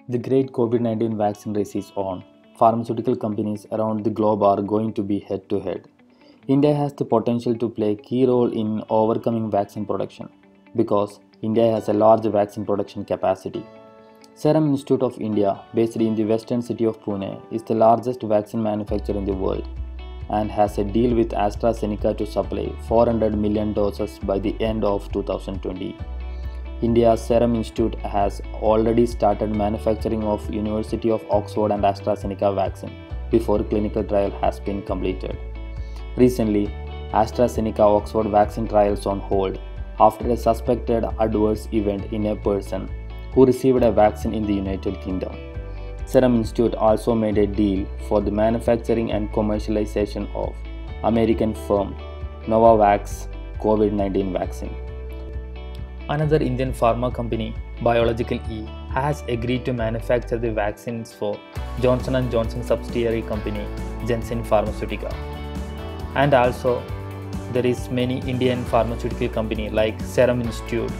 The great COVID-19 vaccine race is on. Pharmaceutical companies around the globe are going to be head to head. India has the potential to play a key role in overcoming vaccine production because India has a large vaccine production capacity. Serum Institute of India, based in the western city of Pune, is the largest vaccine manufacturer in the world and has a deal with AstraZeneca to supply 400 million doses by the end of 2020. India's Serum Institute has already started manufacturing of University of Oxford and AstraZeneca vaccine before clinical trial has been completed. Recently, AstraZeneca Oxford vaccine trials on hold after a suspected adverse event in a person who received a vaccine in the United Kingdom. Serum Institute also made a deal for the manufacturing and commercialization of American firm Novavax COVID-19 vaccine. Another Indian pharma company, Biological E, has agreed to manufacture the vaccines for Johnson & Johnson subsidiary company Janssen Pharmaceutica. And also, there is many Indian pharmaceutical company like Serum Institute,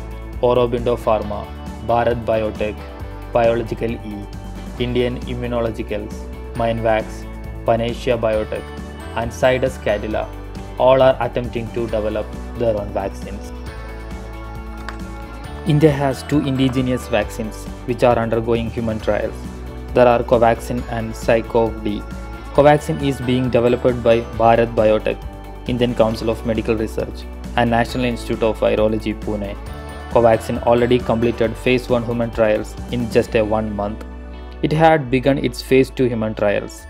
Aurobindo Pharma, Bharat Biotech, Biological E, Indian Immunologicals, Mindvax, Panacea Biotech, and Zydus Cadila all are attempting to develop their own vaccines. India has two indigenous vaccines which are undergoing human trials. There are Covaxin and Cy/Cov-D. Covaxin is being developed by Bharat Biotech, Indian Council of Medical Research, and National Institute of Virology, Pune. Covaxin already completed phase 1 human trials in just 1 month. It had begun its phase 2 human trials.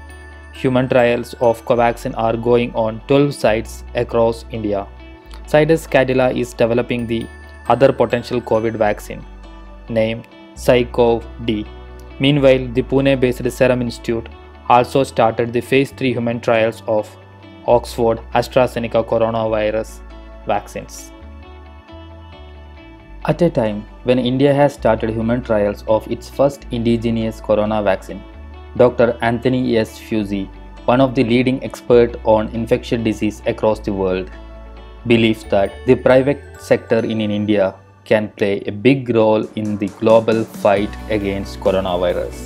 Human trials of Covaxin are going on 12 sites across India. Zydus Cadila is developing the other potential COVID vaccine, named Cy/Cov-D. Meanwhile, the Pune-based Serum Institute also started the phase 3 human trials of Oxford AstraZeneca coronavirus vaccines. At a time when India has started human trials of its first indigenous corona vaccine, Dr. Anthony S. Fauci, one of the leading experts on infectious disease across the world, believes that the private sector in India can play a big role in the global fight against coronavirus.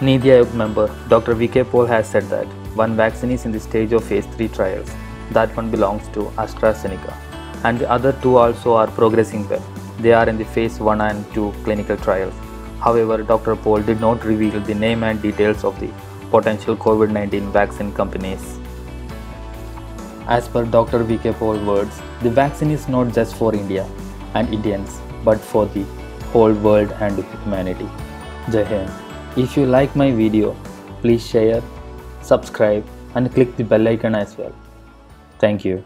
Niti Aayog member Dr. V.K. Paul has said that one vaccine is in the stage of phase 3 trials. That one belongs to AstraZeneca, and the other two also are progressing well. They are in the phase 1 and 2 clinical trials. However, Dr. Paul did not reveal the name and details of the potential COVID-19 vaccine companies. As per Dr. V.K. Paul's words, the vaccine is not just for India and Indians, but for the whole world and humanity. Jai Hind. If you like my video, please share, subscribe and click the bell icon as well. Thank you.